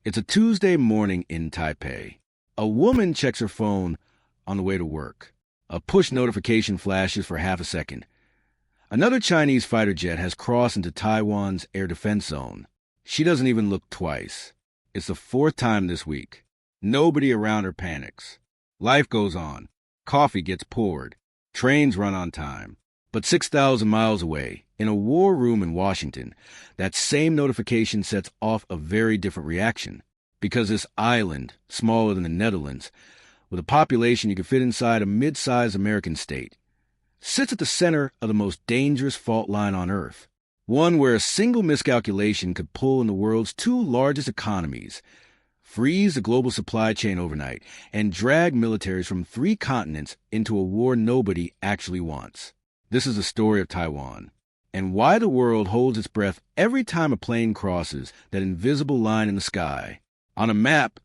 It's a Tuesday morning in Taipei. A woman checks her phone on the way to work. A push notification flashes for half a second. Another Chinese fighter jet has crossed into Taiwan's air defense zone. She doesn't even look twice. It's the fourth time this week. Nobody around her panics. Life goes on. Coffee gets poured. Trains run on time. But 6,000 miles away, in a war room in Washington, that same notification sets off a very different reaction. Because this island, smaller than the Netherlands, with a population you could fit inside a mid-sized American state, sits at the center of the most dangerous fault line on Earth. One where a single miscalculation could pull in the world's two largest economies, freeze the global supply chain overnight, and drag militaries from 3 continents into a war nobody actually wants. This is the story of Taiwan, and why the world holds its breath every time a plane crosses that invisible line in the sky. On a map,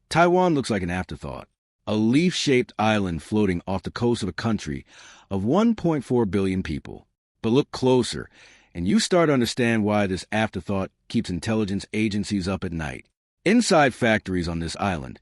Taiwan looks like an afterthought, a leaf-shaped island floating off the coast of a country of 1.4 billion people. But look closer, and you start to understand why this afterthought keeps intelligence agencies up at night. Inside factories on this island,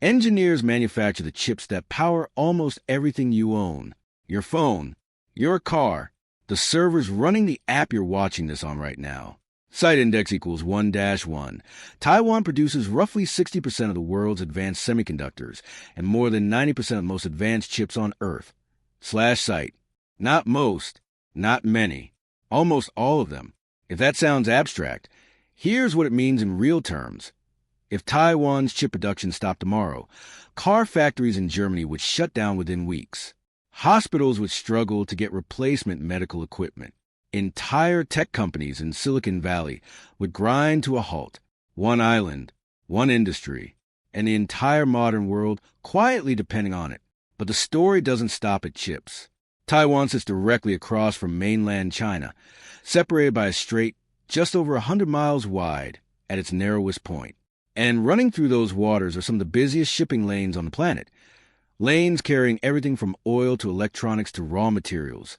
engineers manufacture the chips that power almost everything you own. Your phone, your car, the servers running the app you're watching this on right now. Site index equals 1-1. Taiwan produces roughly 60% of the world's advanced semiconductors and more than 90% of the most advanced chips on Earth. /site. Not most, not many, almost all of them. If that sounds abstract, here's what it means in real terms. If Taiwan's chip production stopped tomorrow, car factories in Germany would shut down within weeks. Hospitals would struggle to get replacement medical equipment. Entire tech companies in Silicon Valley would grind to a halt. One island, one industry, and the entire modern world quietly depending on it. But the story doesn't stop at chips. Taiwan sits directly across from mainland China, separated by a strait just over 100 miles wide at its narrowest point. And running through those waters are some of the busiest shipping lanes on the planet. Lanes carrying everything from oil to electronics to raw materials,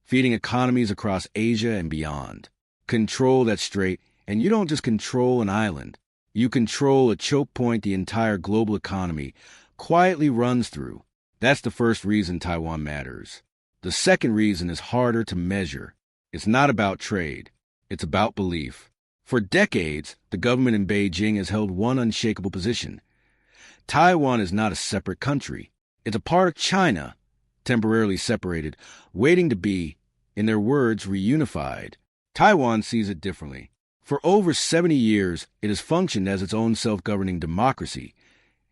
feeding economies across Asia and beyond. Control that strait, and you don't just control an island. You control a choke point the entire global economy quietly runs through. That's the first reason Taiwan matters. The second reason is harder to measure. It's not about trade. It's about belief. For decades, the government in Beijing has held one unshakable position. Taiwan is not a separate country. It's a part of China, temporarily separated, waiting to be, in their words, reunified. Taiwan sees it differently. For over 70 years, it has functioned as its own self-governing democracy.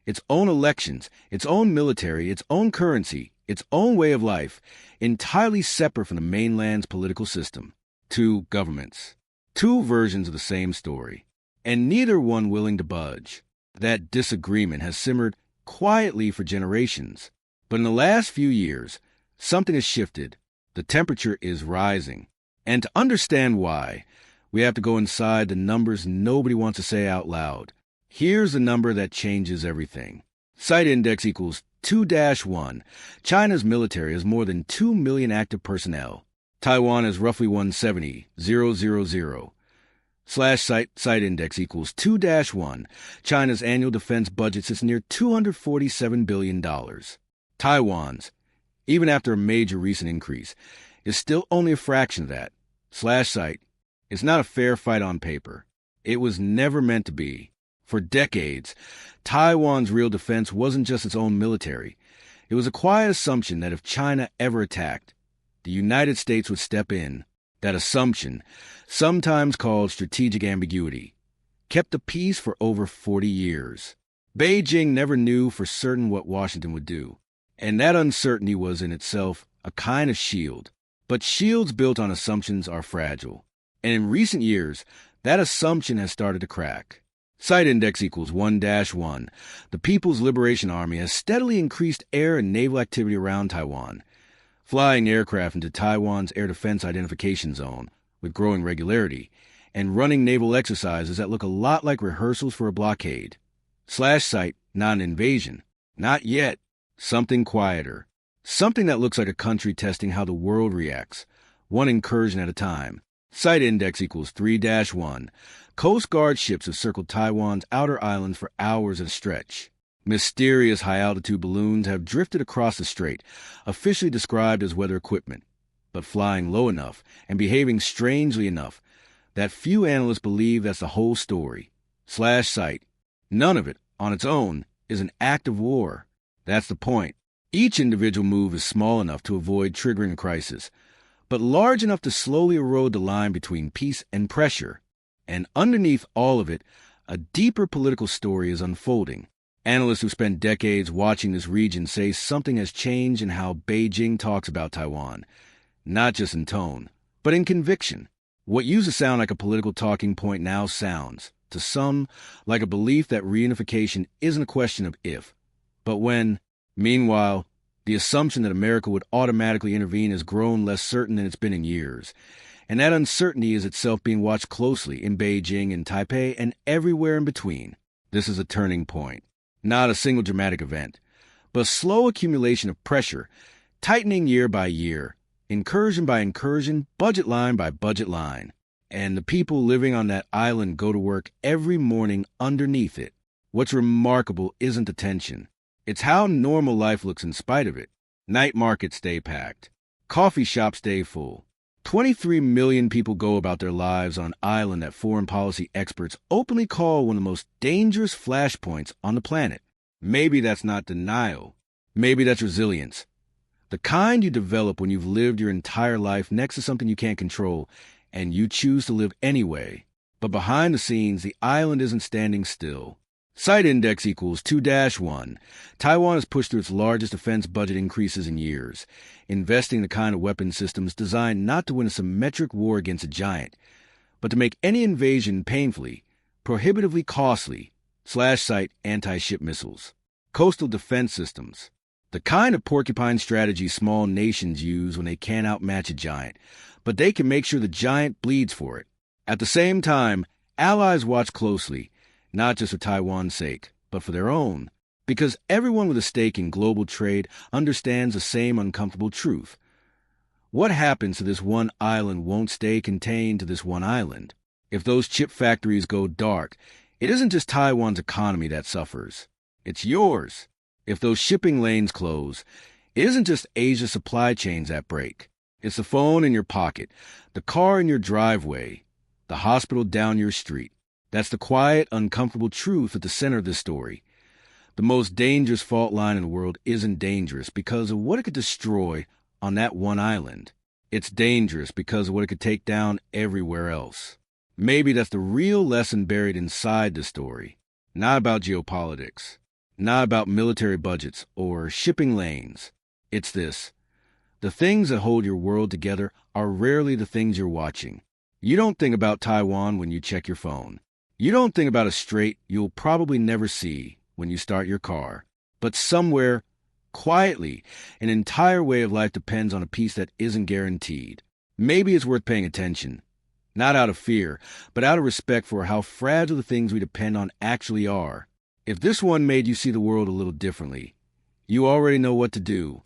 Its own elections, its own military, its own currency, its own way of life, entirely separate from the mainland's political system. 2 governments. 2 versions of the same story, and neither one willing to budge. That disagreement has simmered quietly for generations. But in the last few years, something has shifted. The temperature is rising. And to understand why, we have to go inside the numbers nobody wants to say out loud. Here's the number that changes everything. Site index equals 2-1. China's military has more than 2 million active personnel. Taiwan has roughly 170,000. /site index equals 2-1. China's annual defense budget sits near $247 billion. Taiwan's, even after a major recent increase, is still only a fraction of that. /site. It's not a fair fight on paper. It was never meant to be. For decades, Taiwan's real defense wasn't just its own military. It was a quiet assumption that if China ever attacked, the United States would step in. That assumption, sometimes called strategic ambiguity, kept the peace for over 40 years. Beijing never knew for certain what Washington would do, and that uncertainty was in itself a kind of shield. But shields built on assumptions are fragile, and in recent years, that assumption has started to crack. Site index equals 1-1. The People's Liberation Army has steadily increased air and naval activity around Taiwan, flying aircraft into Taiwan's air defense identification zone with growing regularity, and running naval exercises that look a lot like rehearsals for a blockade. /site, not an invasion. Not yet. Something quieter. Something that looks like a country testing how the world reacts, one incursion at a time. Site index equals 3-1. Coast Guard ships have circled Taiwan's outer islands for hours at a stretch. Mysterious high-altitude balloons have drifted across the strait, officially described as weather equipment, but flying low enough and behaving strangely enough that few analysts believe that's the whole story. Site. None of it, on its own, is an act of war. That's the point. Each individual move is small enough to avoid triggering a crisis, but large enough to slowly erode the line between peace and pressure. And underneath all of it, a deeper political story is unfolding. Analysts who spent decades watching this region say something has changed in how Beijing talks about Taiwan, not just in tone, but in conviction. What used to sound like a political talking point now sounds, to some, like a belief that reunification isn't a question of if, but when. Meanwhile, the assumption that America would automatically intervene has grown less certain than it's been in years, and that uncertainty is itself being watched closely in Beijing and Taipei and everywhere in between. This is a turning point, not a single dramatic event, but a slow accumulation of pressure, tightening year by year, incursion by incursion, budget line by budget line, and the people living on that island go to work every morning underneath it. What's remarkable isn't the tension. It's how normal life looks in spite of it. Night markets stay packed. Coffee shops stay full. 23 million people go about their lives on an island that foreign policy experts openly call one of the most dangerous flashpoints on the planet. Maybe that's not denial. Maybe that's resilience. The kind you develop when you've lived your entire life next to something you can't control, and you choose to live anyway. But behind the scenes, the island isn't standing still. Site index equals 2-1. Taiwan has pushed through its largest defense budget increases in years, investing in the kind of weapon systems designed not to win a symmetric war against a giant, but to make any invasion painfully, prohibitively costly. Site anti-ship missiles. Coastal defense systems. The kind of porcupine strategy small nations use when they can't outmatch a giant, but they can make sure the giant bleeds for it. At the same time, allies watch closely, not just for Taiwan's sake, but for their own, because everyone with a stake in global trade understands the same uncomfortable truth. What happens to this one island won't stay contained to this one island. If those chip factories go dark, it isn't just Taiwan's economy that suffers. It's yours. If those shipping lanes close, it isn't just Asia's supply chains that break. It's the phone in your pocket, the car in your driveway, the hospital down your street. That's the quiet, uncomfortable truth at the center of this story. The most dangerous fault line in the world isn't dangerous because of what it could destroy on that one island. It's dangerous because of what it could take down everywhere else. Maybe that's the real lesson buried inside the story. Not about geopolitics, not about military budgets or shipping lanes. It's this. The things that hold your world together are rarely the things you're watching. You don't think about Taiwan when you check your phone. You don't think about a strait you'll probably never see when you start your car. But somewhere, quietly, an entire way of life depends on a peace that isn't guaranteed. Maybe it's worth paying attention. Not out of fear, but out of respect for how fragile the things we depend on actually are. If this one made you see the world a little differently, you already know what to do.